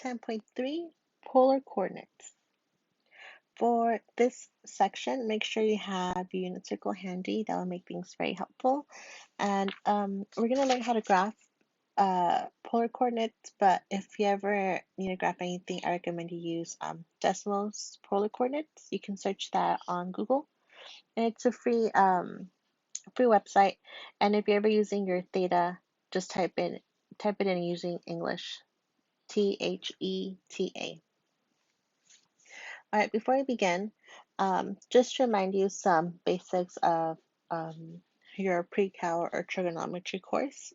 10.3, Polar Coordinates. For this section, make sure you have your unit circle handy. That will make things very helpful. And we're going to learn how to graph polar coordinates, but if you ever need to graph anything, I recommend you use Decimals polar coordinates. You can search that on Google, and it's a free website. And if you're ever using your theta, just type it in using English, THETA. All right, before I begin, just to remind you some basics of um, your pre-cal or trigonometry course.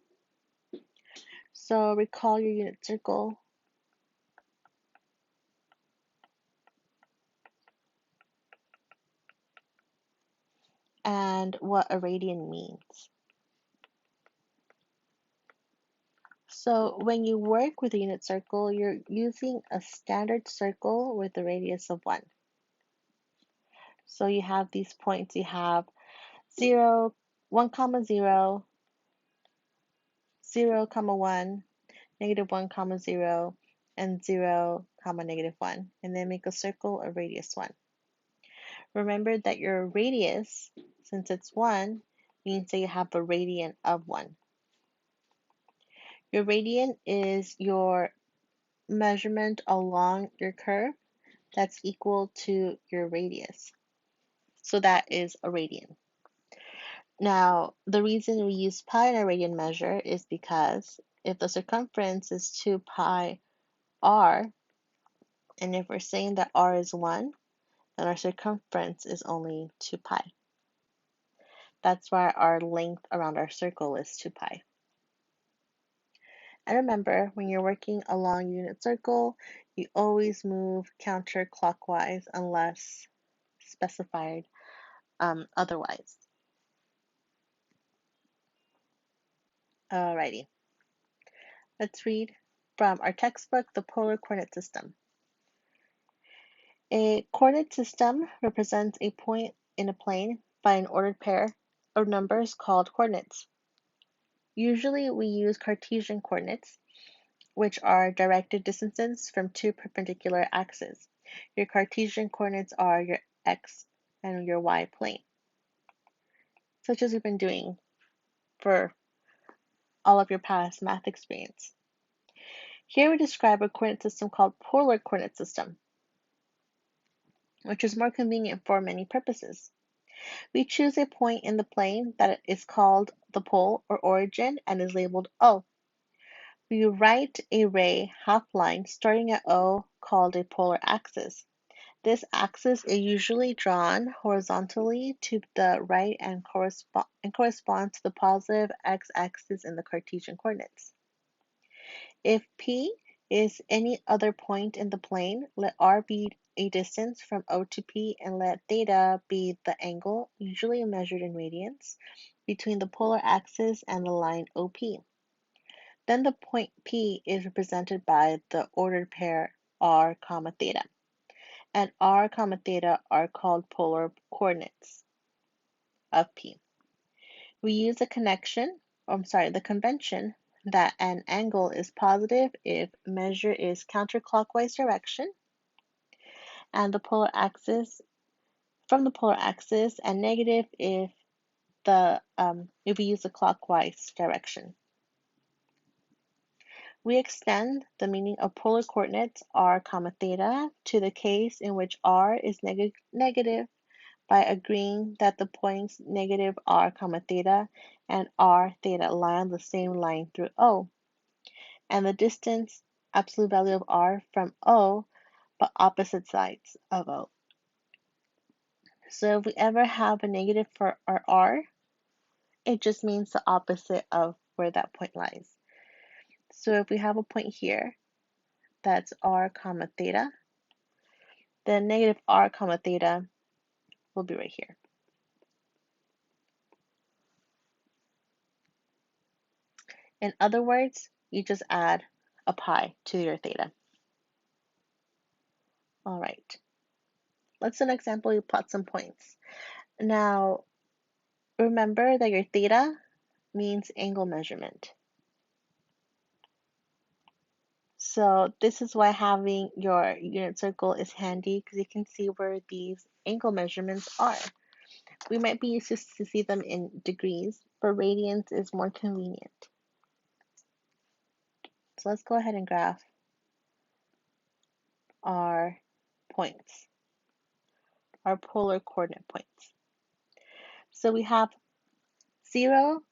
So recall your unit circle, and what a radian means. So when you work with a unit circle, you're using a standard circle with a radius of 1. So you have these points. You have 0, 1 comma 0, 0 comma 1, negative 1 comma 0, and 0 comma negative 1. And then make a circle of radius 1. Remember that your radius, since it's 1, means that you have a radian of 1. Your radian is your measurement along your curve that's equal to your radius. So that is a radian. Now, the reason we use pi in a radian measure is because if the circumference is 2 pi r, and if we're saying that r is 1, then our circumference is only 2 pi. That's why our length around our circle is 2 pi. And remember, when you're working along unit circle, you always move counterclockwise unless specified otherwise. Alrighty, let's read from our textbook, The Polar Coordinate System. A coordinate system represents a point in a plane by an ordered pair of numbers called coordinates. Usually we use Cartesian coordinates, which are directed distances from two perpendicular axes. Your Cartesian coordinates are your x and your y plane, such as we've been doing for all of your past math experience. Here we describe a coordinate system called polar coordinate system, which is more convenient for many purposes. We choose a point in the plane that is called the pole or origin and is labeled O. We write a ray half line starting at O called a polar axis. This axis is usually drawn horizontally to the right and corresponds to the positive x-axis in the Cartesian coordinates. If P is any other point in the plane, let R be a distance from O to P and let theta be the angle, usually measured in radians, between the polar axis and the line OP. Then the point P is represented by the ordered pair r, theta, and r, theta are called polar coordinates of P. We use the convention that an angle is positive if measure is counterclockwise direction and the polar axis from the polar axis, and negative if we use the clockwise direction. We extend the meaning of polar coordinates r, theta to the case in which r is negative by agreeing that the points negative r, theta and r, theta lie on the same line through O, and the distance absolute value of r from O, but opposite sides of O. So if we ever have a negative for our r, it just means the opposite of where that point lies. So if we have a point here, that's r, theta, then negative r, theta will be right here. In other words, you just add a pi to your theta. All right, let's do an example. You plot some points. Now, remember that your theta means angle measurement. So this is why having your unit circle is handy because you can see where these angle measurements are. We might be used to see them in degrees, but radians is more convenient. So let's go ahead and graph our points, our polar coordinate points. So we have 0,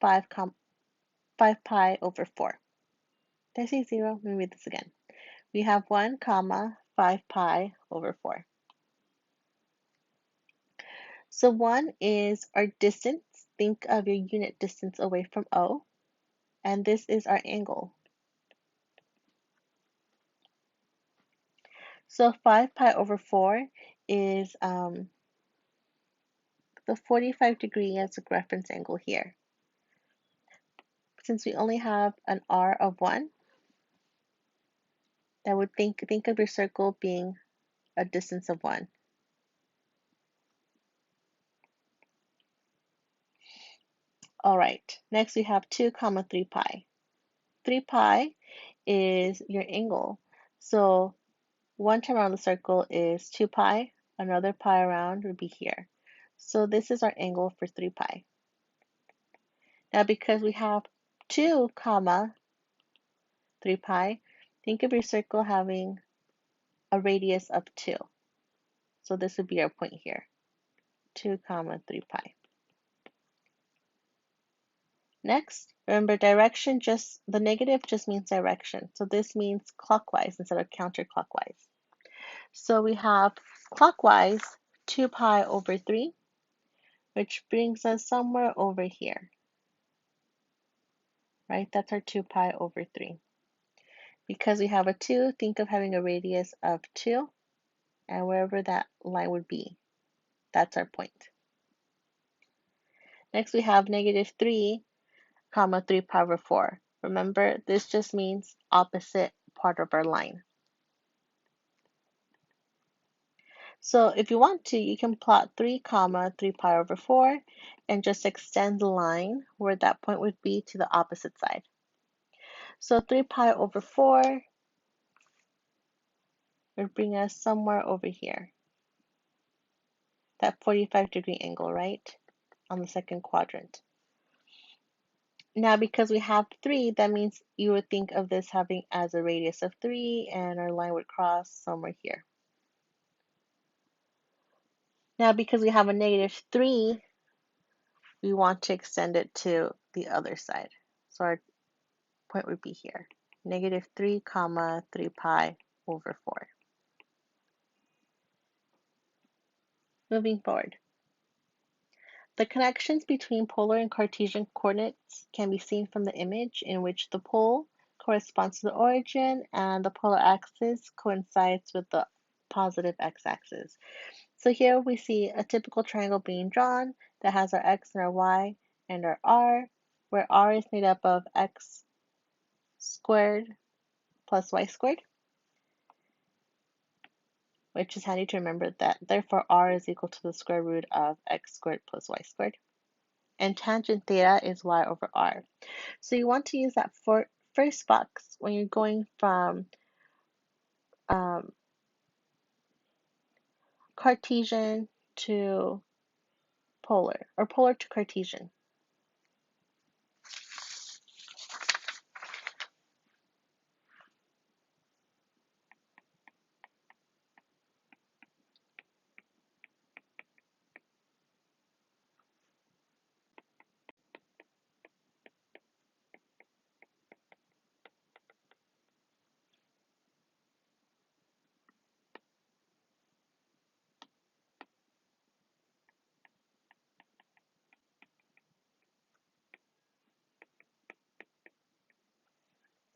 5, 5 pi over 4. Did I say 0? Let me read this again. We have 1, 5 pi over 4. So 1 is our distance. Think of your unit distance away from O. And this is our angle. So 5 pi over 4 is the 45 degree as a reference angle here. Since we only have an r of 1, that would think of your circle being a distance of 1. All right, next we have 2, 3 pi. 3 pi is your angle. So one time around the circle is 2 pi, another pi around would be here. So this is our angle for 3 pi. Now because we have 2, 3 pi, think of your circle having a radius of 2. So this would be our point here, 2, 3 pi. Next, remember direction the negative just means direction. So this means clockwise instead of counterclockwise. So we have clockwise 2 pi over 3, which brings us somewhere over here, right? That's our 2 pi over 3. Because we have a 2, think of having a radius of 2, and wherever that line would be, that's our point. Next, we have negative 3, 3 pi over 4. Remember, this just means opposite part of our line. So if you want to, you can plot 3, 3 pi over 4 and just extend the line where that point would be to the opposite side. So 3 pi over 4 would bring us somewhere over here. That 45 degree angle, right? On the second quadrant. Now, because we have 3, that means you would think of this having as a radius of 3, and our line would cross somewhere here. Now, because we have a negative 3, we want to extend it to the other side. So our point would be here, negative 3, 3 pi over 4. Moving forward. The connections between polar and Cartesian coordinates can be seen from the image in which the pole corresponds to the origin and the polar axis coincides with the positive x-axis. So here we see a typical triangle being drawn that has our x and our y and our r, where r is made up of x squared plus y squared, which is handy to remember that therefore r is equal to the square root of x squared plus y squared. And tangent theta is y over r. So you want to use that for first box when you're going from Cartesian to polar, or polar to Cartesian.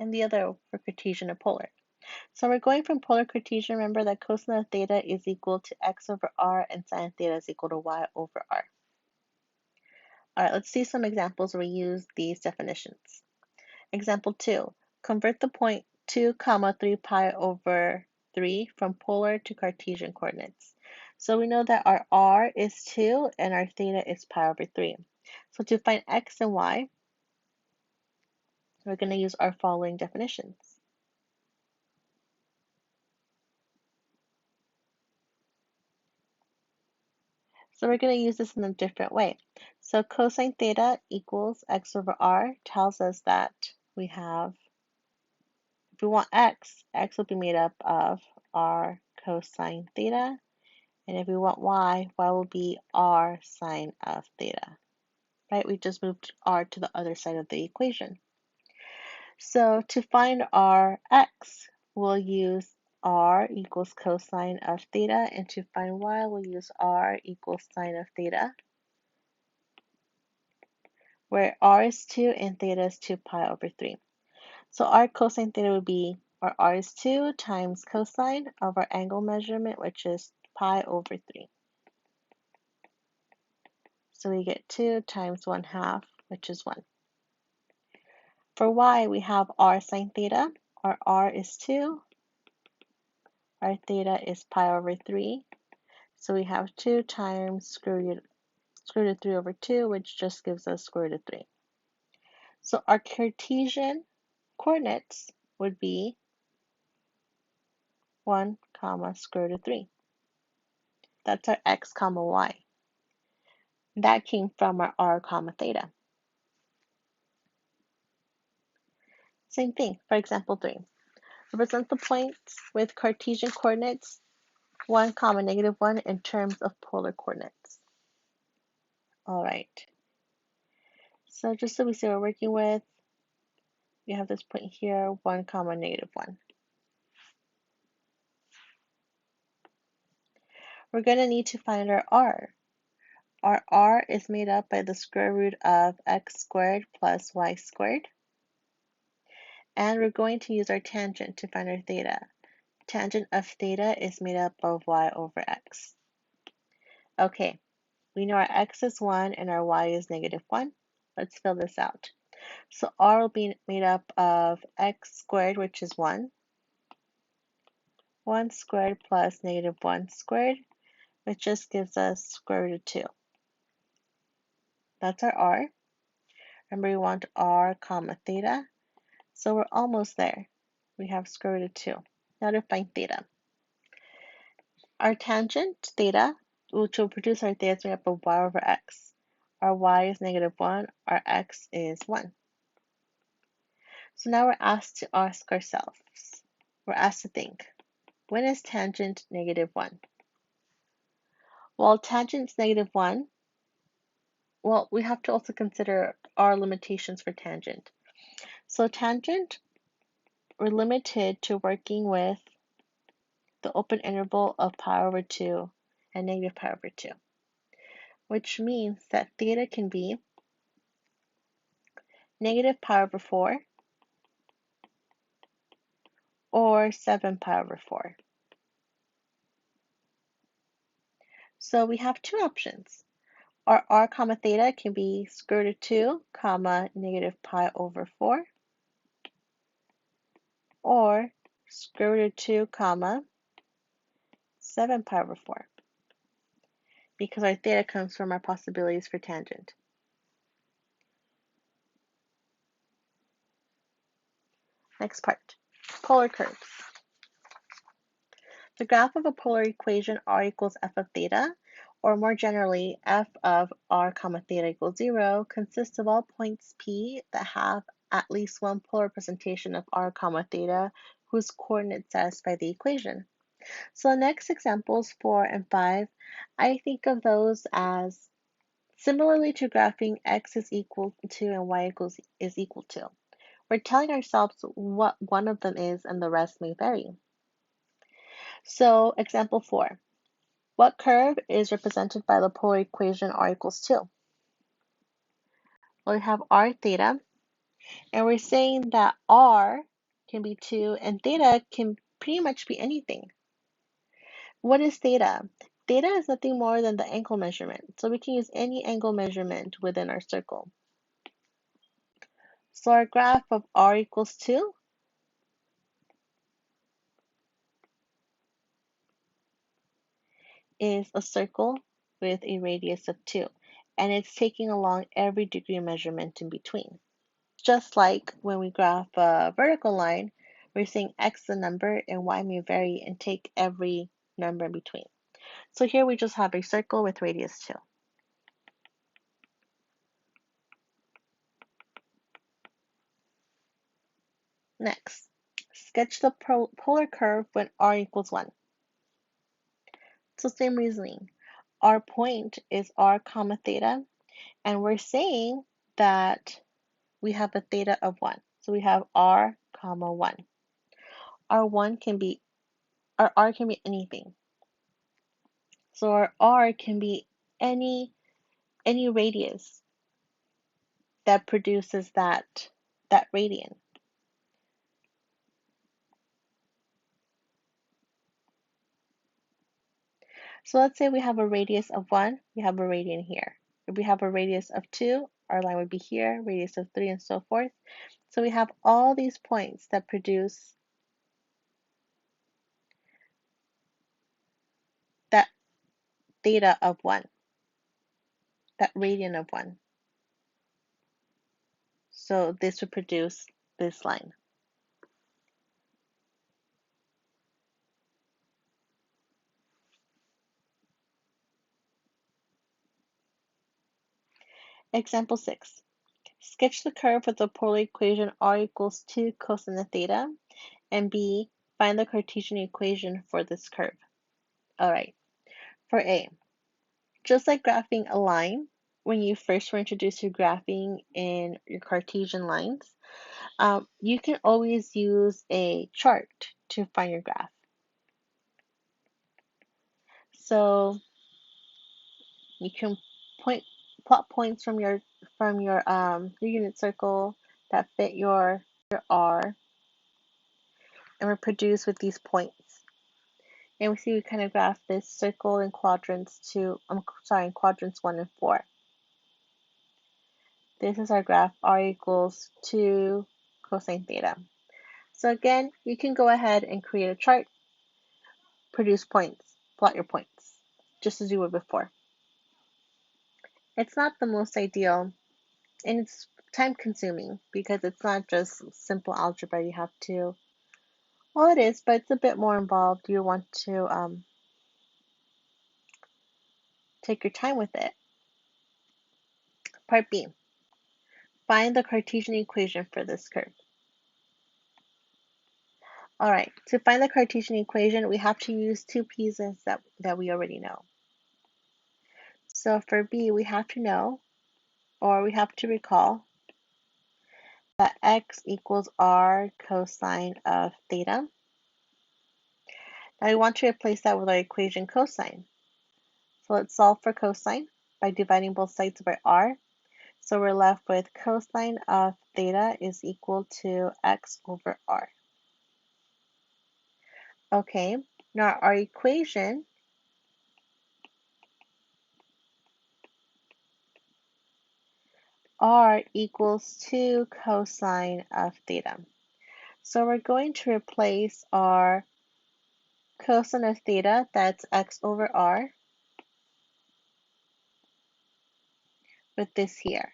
And the other for Cartesian or polar. So we're going from polar Cartesian. Remember that cosine of theta is equal to x over r and sine of theta is equal to y over r. All right, let's see some examples where we use these definitions. Example 2, convert the point 2, 3 pi over 3 from polar to Cartesian coordinates. So we know that our r is 2 and our theta is pi over 3. So to find x and y, we're going to use our following definitions. So we're going to use this in a different way. So cosine theta equals x over r tells us that we have, if we want x will be made up of r cosine theta. And if we want y will be r sine of theta. Right? We just moved r to the other side of the equation. So to find our x, we'll use r equals cosine of theta, and to find y, we'll use r equals sine of theta, where r is 2 and theta is 2 pi over 3. So our cosine theta would be, or r is 2 times cosine of our angle measurement, which is pi over 3. So we get 2 times 1/2, which is 1. For y, we have r sine theta. Our r is 2. Our theta is pi over 3. So we have 2 times square root of 3 over 2, which just gives us square root of 3. So our Cartesian coordinates would be 1 comma square root of 3. That's our x comma y. That came from our r comma theta. Same thing for example 3. Represent the points with Cartesian coordinates 1 comma negative 1 in terms of polar coordinates. All right. So just so we see what we're working with, we have this point here, 1 comma negative 1. We're going to need to find our r. Our r is made up by the square root of x squared plus y squared. And we're going to use our tangent to find our theta. Tangent of theta is made up of y over x. Okay, we know our x is 1 and our y is negative 1. Let's fill this out. So r will be made up of x squared, which is 1 squared plus negative 1 squared, which just gives us square root of 2. That's our r. Remember, we want r comma theta. So we're almost there. We have square root of 2. Now to find theta. Our tangent theta, which will produce our theta, is made up of y over x. Our y is negative 1. Our x is 1. So now we're asked to ask ourselves, we're asked to think, when is tangent negative 1? Well, tangent's negative 1. Well, we have to also consider our limitations for tangent. So tangent, we're limited to working with the open interval of pi over 2 and negative pi over 2, which means that theta can be negative pi over 4 or 7 pi over 4. So we have two options. Our r comma theta can be square root of 2 comma negative pi over 4, or square root of 2 comma 7 pi over 4, because our theta comes from our possibilities for tangent. Next part, polar curves. The graph of a polar equation r equals f of theta, or more generally, f of r comma theta equals 0, consists of all points P that have at least one polar representation of r comma theta whose coordinates satisfy the equation. So the next examples 4 and 5, I think of those as similarly to graphing x is equal to and y is equal to. We're telling ourselves what one of them is and the rest may vary. So example 4. What curve is represented by the polar equation r equals 2? Well, we have r theta, and we're saying that r can be 2 and theta can pretty much be anything. What is theta? Theta is nothing more than the angle measurement, so we can use any angle measurement within our circle. So our graph of r equals 2 is a circle with a radius of 2, and it's taking along every degree measurement in between. Just like when we graph a vertical line, we're saying x is a number and y may vary and take every number in between. So here we just have a circle with radius 2. Next, sketch the polar curve when r equals 1. So same reasoning. Our point is r comma theta, and we're saying that we have a theta of 1. So we have r comma 1. Our r can be anything. So our r can be any radius that produces that radian. So let's say we have a radius of 1, we have a radian here. If we have a radius of 2, our line would be here, radius of 3, and so forth. So we have all these points that produce that theta of 1, that radian of 1. So this would produce this line. Example 6. Sketch the curve with the polar equation r equals 2 cosine theta, and B, find the Cartesian equation for this curve. All right, for A, just like graphing a line, when you first were introduced to graphing in your Cartesian lines, you can always use a chart to find your graph. So you can plot points from your unit circle that fit your R, and reproduce with these points. And we see we kind of graph this circle in quadrants in quadrants 1 and 4. This is our graph r equals 2 cosine theta. So again, you can go ahead and create a chart, produce points, plot your points, just as you would before. It's not the most ideal, and it's time consuming because it's not just simple algebra. You have to, well, it is, but it's a bit more involved. You want to take your time with it. Part B. Find the Cartesian equation for this curve. All right, to find the Cartesian equation, we have to use two pieces that we already know. So for B, we have to know, or we have to recall, that x equals r cosine of theta. Now we want to replace that with our equation cosine. So let's solve for cosine by dividing both sides by r. So we're left with cosine of theta is equal to x over r. Okay, now our equation r equals 2 cosine of theta. So we're going to replace our cosine of theta, that's x over r, with this here.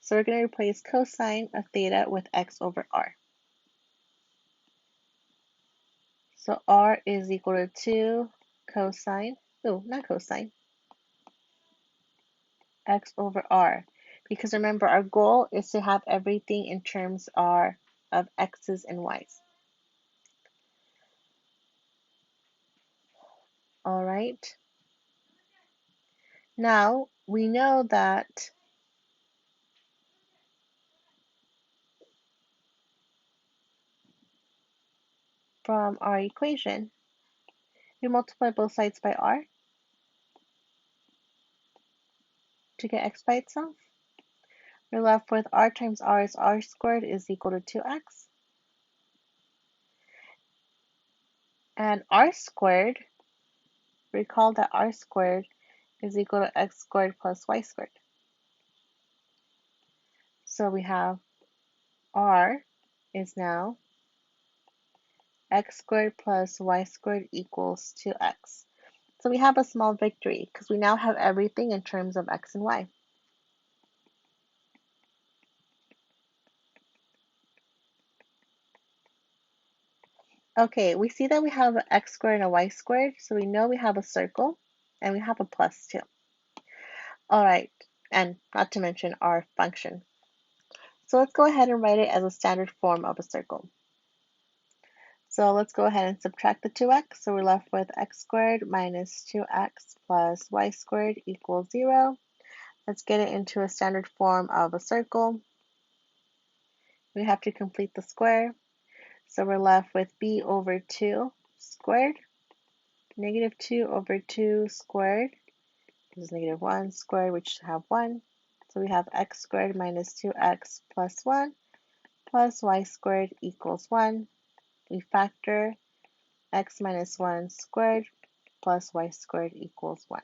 So we're going to replace cosine of theta with x over r. So r is equal to 2 cosine, not cosine, x over r. Because remember, our goal is to have everything in terms of x's and y's. All right. Now, we know that from our equation, we multiply both sides by r to get x by itself. We're left with r times r is r squared is equal to 2x. And r squared, recall that r squared is equal to x squared plus y squared. So we have r is now x squared plus y squared equals 2x. So we have a small victory because we now have everything in terms of x and y. Okay, we see that we have an x squared and a y squared, so we know we have a circle, and we have a plus too. All right, and not to mention our function. So let's go ahead and write it as a standard form of a circle. So let's go ahead and subtract the 2x. So we're left with x squared minus 2x plus y squared equals 0. Let's get it into a standard form of a circle. We have to complete the square. So we're left with b over 2 squared. Negative 2 over 2 squared is negative 1 squared, which should have 1. So we have x squared minus 2x plus 1 plus y squared equals 1. We factor x minus 1 squared plus y squared equals 1.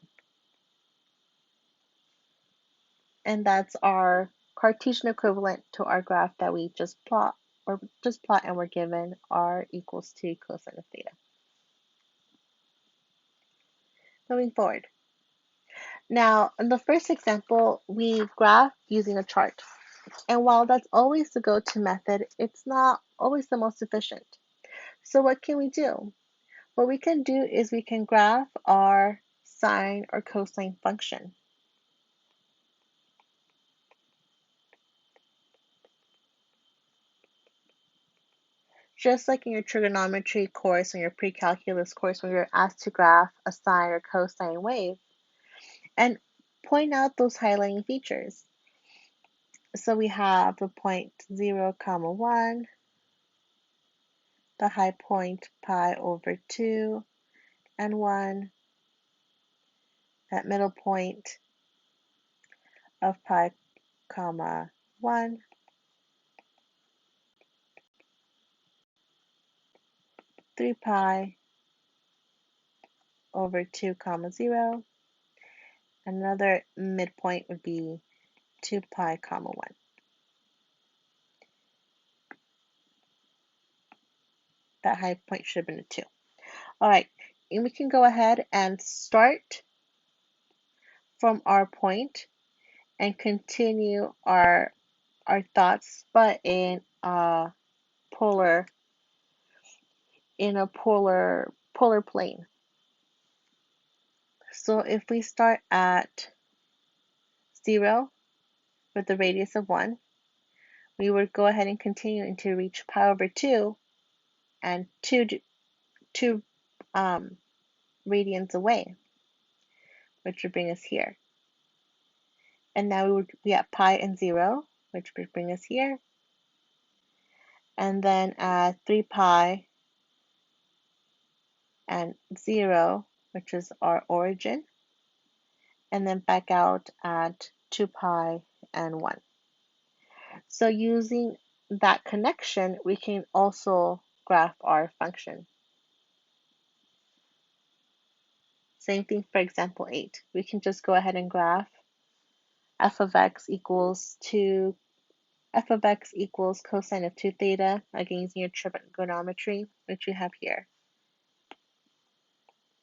And that's our Cartesian equivalent to our graph that we just plot, and we're given r equals 2 cosine of theta. Moving forward. Now, in the first example, we graph using a chart. And while that's always the go-to method, it's not always the most efficient. So what can we do? What we can do is we can graph our sine or cosine function. Just like in your trigonometry course or your pre-calculus course when you're asked to graph a sine or cosine wave and point out those highlighting features. So we have the point 0, 1, the high point pi over 2 and 1, that middle point of pi, 1, 3 pi over 2, 0. Another midpoint would be 2 pi, 1. That high point should have been a 2. All right, and we can go ahead and start from our point and continue our thoughts, but in a polar plane. So if we start at 0 with the radius of 1, we would go ahead and continue until reach pi over 2 and 2 radians away, which would bring us here. And now we would be at pi and 0, which would bring us here. And then at 3 pi and 0, which is our origin, and then back out at 2 pi and 1. So using that connection, we can also graph our function. Same thing for example 8. We can just go ahead and graph f of x equals cosine of 2 theta, again using your trigonometry, which we have here.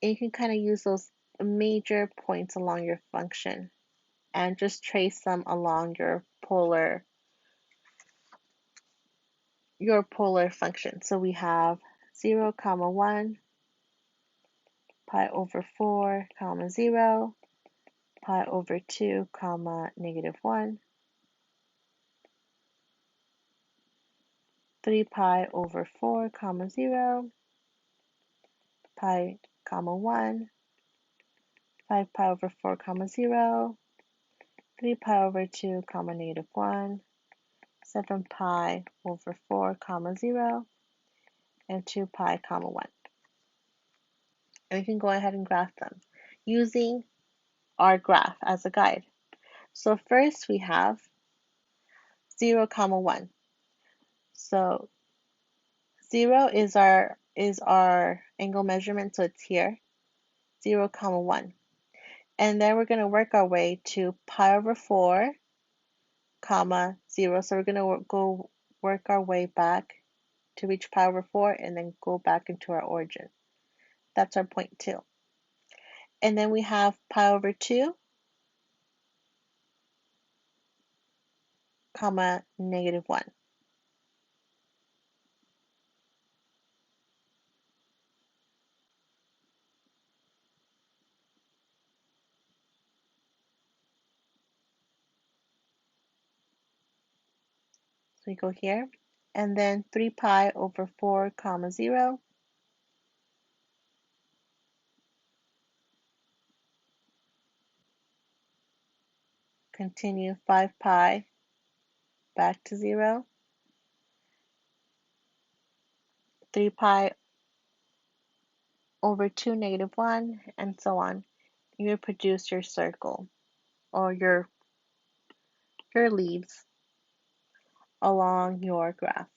And you can kind of use those major points along your function and just trace them along your polar function. So we have 0, 1, pi over 4, 0, pi over 2, negative 1, 3 pi over 4, 0, pi, 1, 5 pi over 4, 0, 3 pi over 2, negative 1, 7 pi over 4, 0, and 2 pi, 1. And we can go ahead and graph them using our graph as a guide. So first we have 0, 1. So 0 is our angle measurement, so it's here, 0, 1. And then we're going to work our way to pi over 4, 0. So we're going to go work our way back to reach pi over 4 and then go back into our origin. That's our point 2. And then we have pi over 2, negative 1. we go here, and then 3 pi over 4 comma 0, continue 5 pi back to 0, 3 pi over 2 negative 1, and so on. You produce your circle or your leaves along your graph.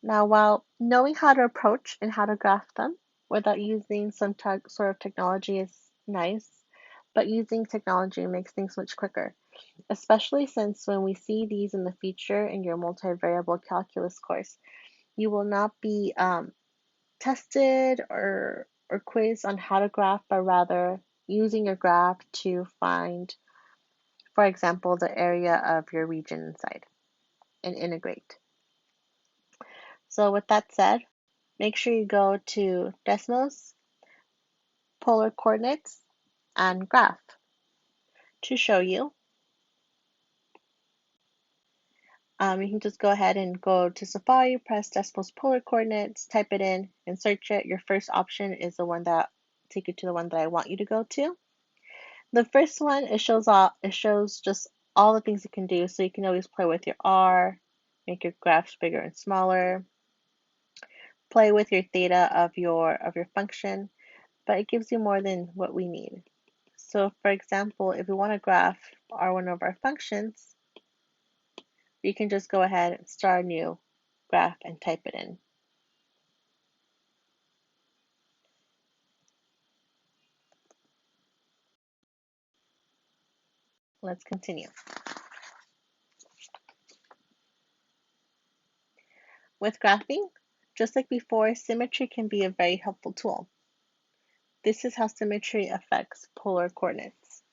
Now, while knowing how to approach and how to graph them without using some sort of technology is nice, but using technology makes things much quicker, especially since when we see these in the future in your multivariable calculus course, you will not be tested or quizzed on how to graph, but rather using your graph to find, for example, the area of your region inside and integrate. So with that said, make sure you go to Desmos, polar coordinates, and graph to show you. You can just go ahead and go to Safari, press Desmos polar coordinates, type it in, and search it. Your first option is the one that take you to the one that I want you to go to. The first one, it shows just all the things you can do. So you can always play with your R, make your graphs bigger and smaller, play with your theta of your function, but it gives you more than what we need. So for example, if we want to graph one of our functions, you can just go ahead and start a new graph and type it in. Let's continue. With graphing, just like before, symmetry can be a very helpful tool. This is how symmetry affects polar coordinates.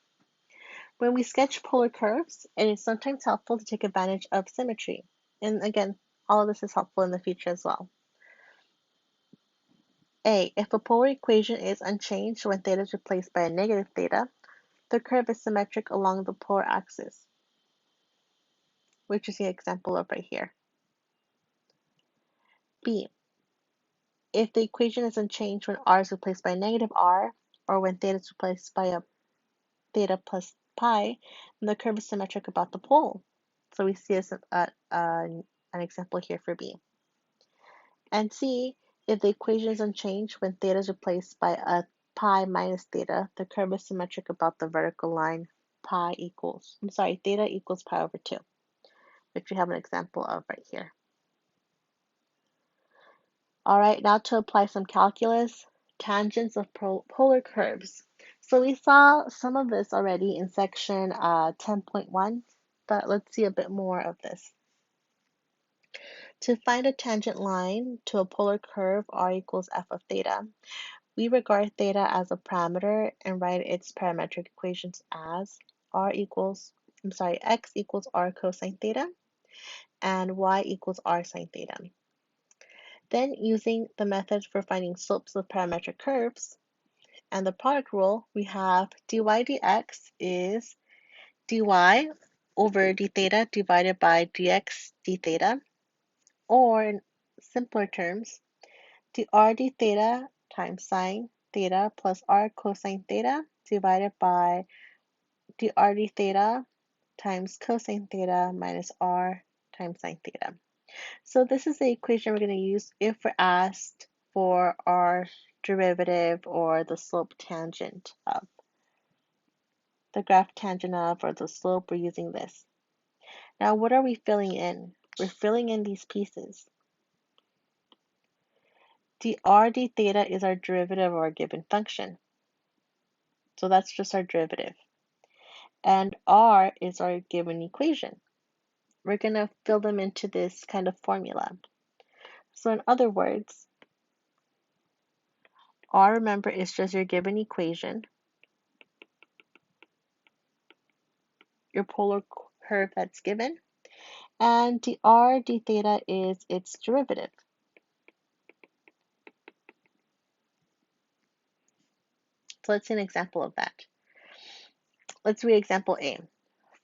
When we sketch polar curves, it is sometimes helpful to take advantage of symmetry. And again, all of this is helpful in the future as well. A, if a polar equation is unchanged when theta is replaced by a negative theta, the curve is symmetric along the polar axis, which is the example of right here. B, if the equation is unchanged when r is replaced by negative r, or when theta is replaced by a theta plus pi, then the curve is symmetric about the pole. So we see an example here for B. And C, if the equation is unchanged when theta is replaced by a pi minus theta, the curve is symmetric about the vertical line theta equals pi over 2, which we have an example of right here. All right, now to apply some calculus, tangents of polar curves. So we saw some of this already in section 10.1, but let's see a bit more of this. To find a tangent line to a polar curve r equals f of theta, we regard theta as a parameter and write its parametric equations as x equals r cosine theta and y equals r sine theta. Then, using the method for finding slopes of parametric curves and the product rule, we have dy dx is dy over d theta divided by dx d theta, or in simpler terms, dr d theta times sine theta plus r cosine theta divided by dr d theta times cosine theta minus r times sine theta. So this is the equation we're going to use if we're asked for our derivative or the slope tangent of. The graph tangent of or the slope, we're using this. Now what are we filling in? We're filling in these pieces. dr d theta is our derivative of our given function. So that's just our derivative. And r is our given equation. We're going to fill them into this kind of formula. So in other words, r, remember, is just your given equation, your polar curve that's given, and dr d theta is its derivative. So let's see an example of that. Let's read example A.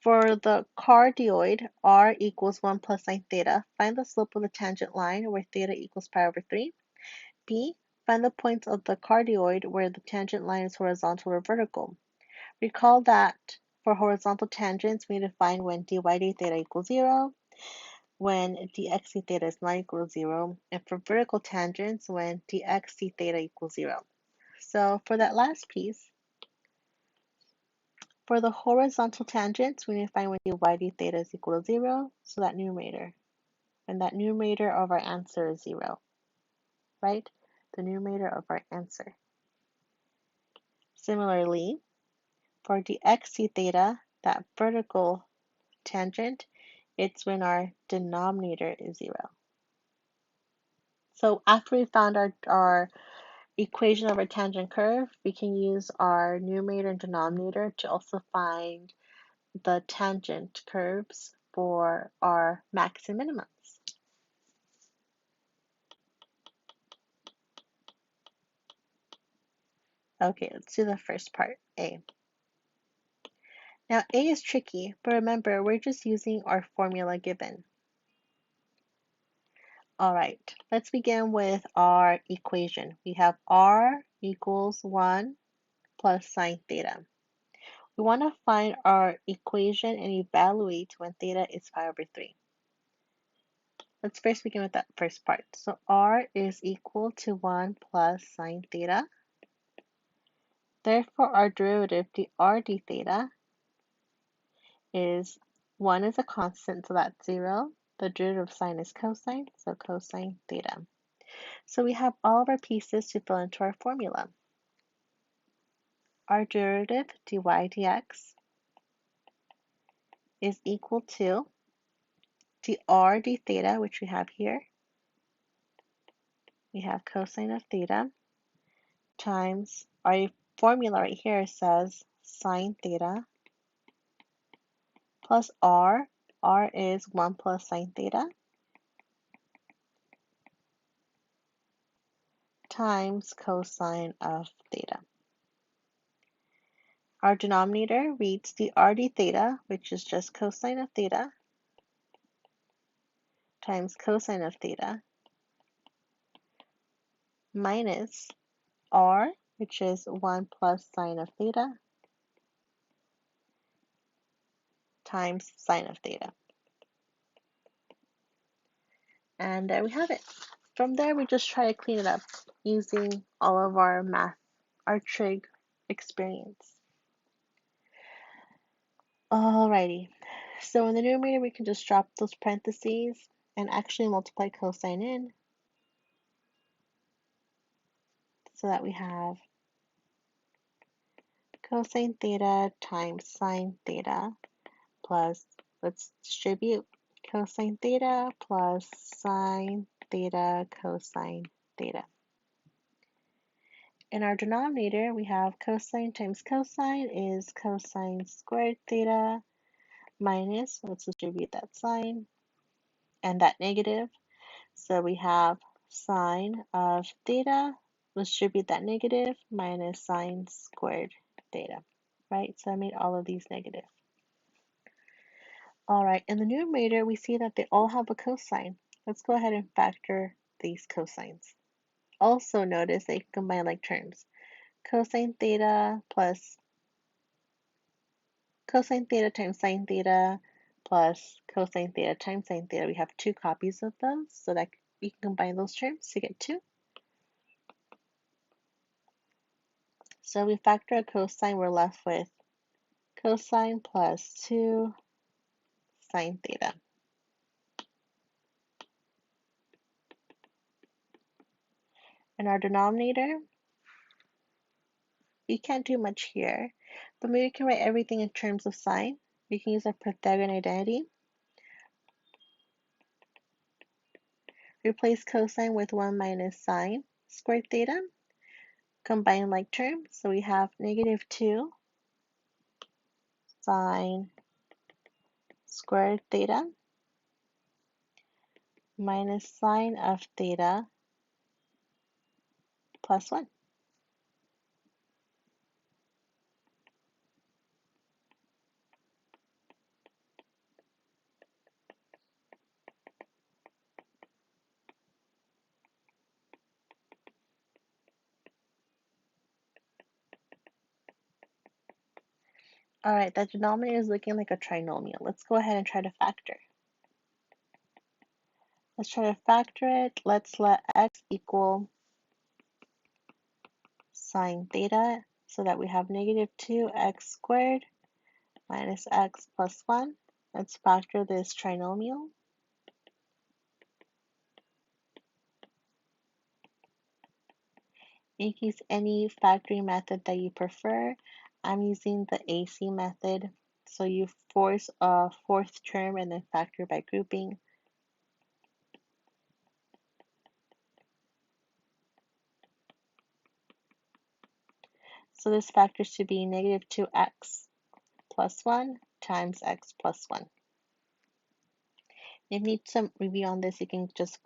For the cardioid, r equals 1 plus sine theta, find the slope of the tangent line where theta equals pi over 3. B. Find the points of the cardioid where the tangent line is horizontal or vertical. Recall that for horizontal tangents, we define when dy d theta equals 0, when dx d theta is not equal to 0, and for vertical tangents, when dx d theta equals 0. So for that last piece, for the horizontal tangents, we need to find when dy d theta is equal to 0, so that numerator. And that numerator of our answer is 0, right? The numerator of our answer. Similarly, for dx d theta, that vertical tangent, it's when our denominator is 0. So after we found our equation of our tangent curve, we can use our numerator and denominator to also find the tangent curves for our max and minimums. Okay, let's do the first part, A. Now, A is tricky, but remember, we're just using our formula given. All right, let's begin with our equation. We have r equals 1 plus sine theta. We want to find our equation and evaluate when theta is pi over 3. Let's first begin with that first part. So r is equal to 1 plus sine theta. Therefore, our derivative dr d theta is 1 is a constant, so that's 0. The derivative of sine is cosine, so cosine theta. So we have all of our pieces to fill into our formula. Our derivative dy dx is equal to dr d theta, which we have here. We have cosine of theta times our formula right here says sine theta plus r. R is 1 plus sine theta times cosine of theta. Our denominator reads dr d theta, which is just cosine of theta, times cosine of theta, minus r, which is 1 plus sine of theta, times sine of theta. And there we have it. From there, we just try to clean it up using all of our math, our trig experience. Alrighty, so in the numerator, we can just drop those parentheses and actually multiply cosine in, so that we have cosine theta times sine theta plus, let's distribute, cosine theta plus sine theta cosine theta. In our denominator, we have cosine times cosine is cosine squared theta minus, let's distribute that sine and that negative. So we have sine of theta, let's distribute that negative, minus sine squared theta, right? So I made all of these negative. All right, in the numerator, we see that they all have a cosine. Let's go ahead and factor these cosines. Also notice they combine like terms. Cosine theta plus cosine theta times sine theta plus cosine theta times sine theta. We have two copies of those, so that we can combine those terms to get 2. So we factor a cosine, we're left with cosine plus 2 sine theta. In our denominator, we can't do much here, but maybe we can write everything in terms of sine. We can use our Pythagorean identity. Replace cosine with 1 minus sine squared theta. Combine like terms, so we have negative 2 sine squared theta minus sine of theta plus 1. All right, that denominator is looking like a trinomial. Let's go ahead and try to factor. Let's try to factor it. Let's let x equal sine theta so that we have negative 2x squared minus x plus 1. Let's factor this trinomial. You can use any factoring method that you prefer. I'm using the AC method. So you force a fourth term and then factor by grouping. So this factors to be negative 2x plus 1 times x plus 1. If you need some review on this, you can just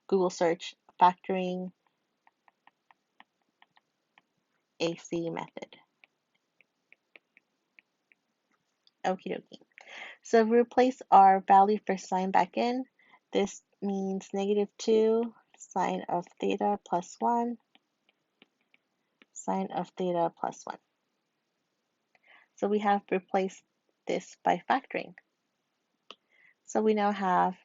Google search factoring AC method. Okie dokie. So if we replace our value for sine back in, this means negative 2 sine of theta plus 1 sine of theta plus 1. So we have replaced this by factoring. So we now have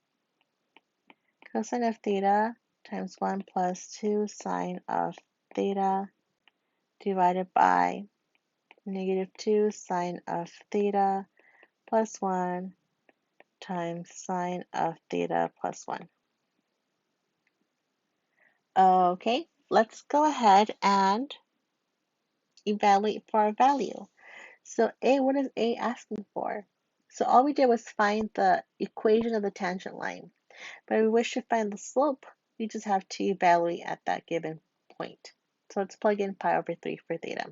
cosine of theta times 1 plus 2 sine of theta divided by negative 2 sine of theta plus 1 times sine of theta plus 1. Okay, let's go ahead and evaluate for our value. So A, what is A asking for? So all we did was find the equation of the tangent line. But if we wish to find the slope, we just have to evaluate at that given point. So let's plug in pi over 3 for theta.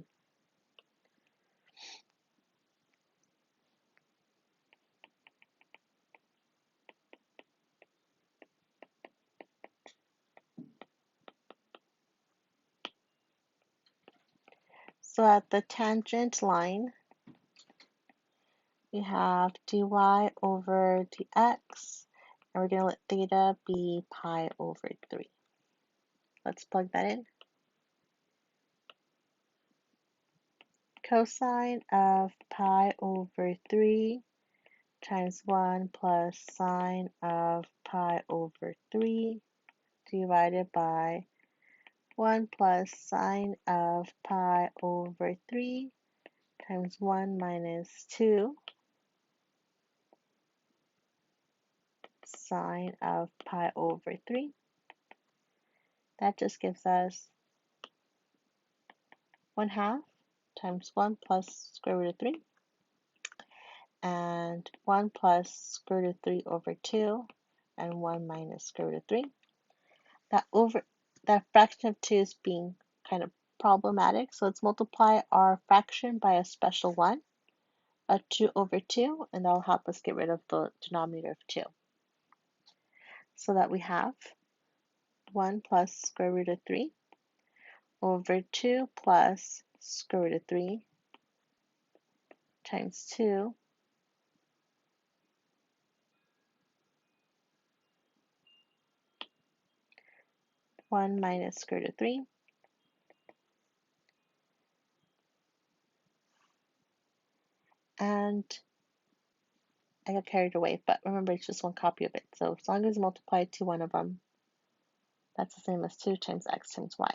So at the tangent line, we have dy over dx, and we're going to let theta be pi over 3. Let's plug that in. Cosine of pi over 3 times 1 plus sine of pi over 3 divided by 1 plus sine of pi over 3 times 1 minus 2 sine of pi over 3. That just gives us 1/2 times 1 plus square root of 3 and 1 plus square root of 3 over 2 and 1 minus square root of 3. That fraction of 2 is being kind of problematic, so let's multiply our fraction by a special 1, a 2 over 2, and that will help us get rid of the denominator of 2. So that we have 1 plus square root of 3 over 2 plus square root of 3 times 2 1 minus square root of 3 and I got carried away, but remember it's just one copy of it. So as long as you multiply to one of them, that's the same as 2 times x times y.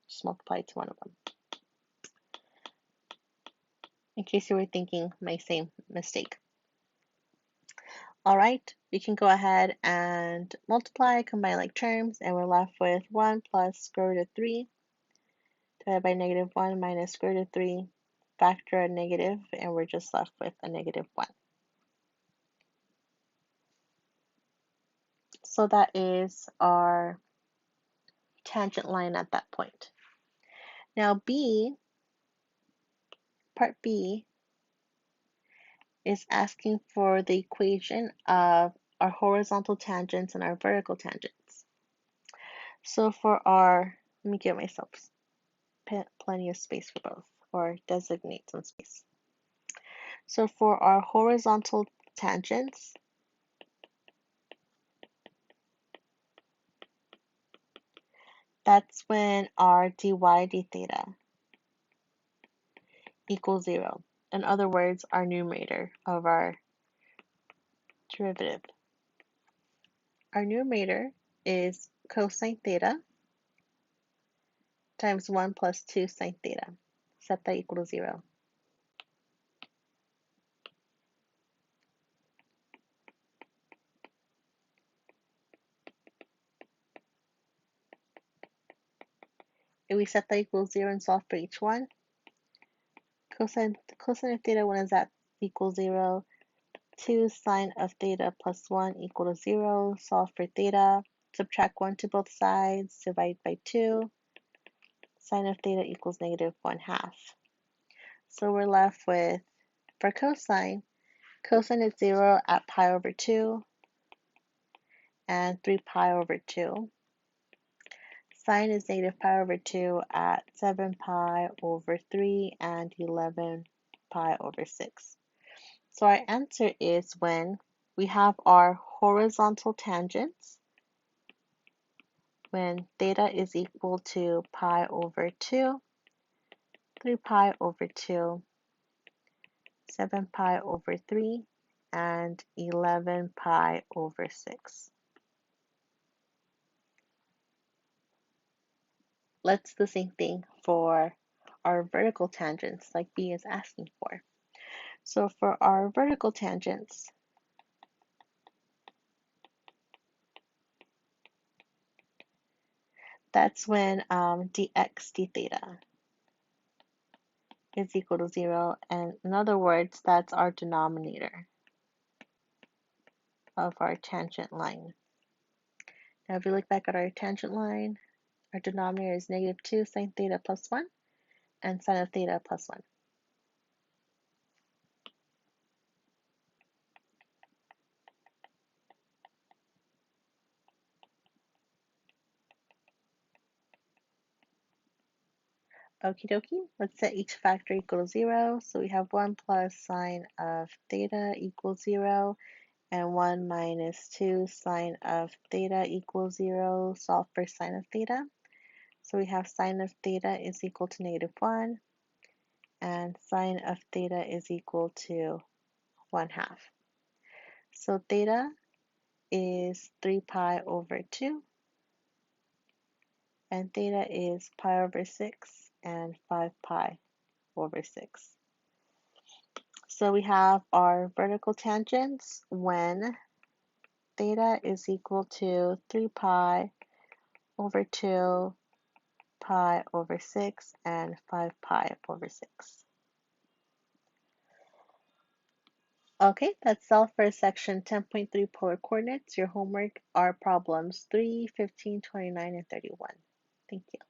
Just multiply to one of them. In case you were thinking my same mistake. All right, we can go ahead and multiply, combine like terms, and we're left with 1 plus square root of 3 divided by negative 1 minus square root of 3, factor a negative, and we're just left with a negative 1. So that is our tangent line at that point. Now part B, is asking for the equation of our horizontal tangents and our vertical tangents. So let me give myself plenty of space for both, or designate some space. So for our horizontal tangents, that's when our dy d theta equals 0. In other words, our numerator of our derivative. Our numerator is cosine theta times 1 plus 2 sine theta. Set that equal to 0. If we set that equal to 0 and solve for each one, cosine of theta when is that equals 0, 2 sine of theta plus 1 equal to 0, solve for theta, subtract 1 to both sides, divide by 2, sine of theta equals negative 1/2. So we're left with, for cosine is 0 at pi over 2 and 3 pi over 2. Sine is negative pi over 2 at 7 pi over 3 and 11 pi over 6. So our answer is when we have our horizontal tangents, when theta is equal to pi over 2, 3 pi over 2, 7 pi over 3, and 11 pi over 6. Let's do the same thing for our vertical tangents like B is asking for. So for our vertical tangents, that's when dx d theta is equal to 0. And in other words, that's our denominator of our tangent line. Now if we look back at our tangent line, our denominator is negative 2 sine theta plus 1 and sine of theta plus 1. Okie dokie, let's set each factor equal to 0. So we have 1 plus sine of theta equals 0, and 1 minus 2 sine of theta equals 0. Solve for sine of theta. So we have sine of theta is equal to negative 1, and sine of theta is equal to 1/2. So theta is 3 pi over 2, and theta is pi over 6 and 5 pi over 6. So we have our vertical tangents when theta is equal to 3 pi over 2 pi over 6 and 5 pi over 6. Okay, that's all for section 10.3 polar coordinates. Your homework are problems 3, 15, 29, and 31. Thank you.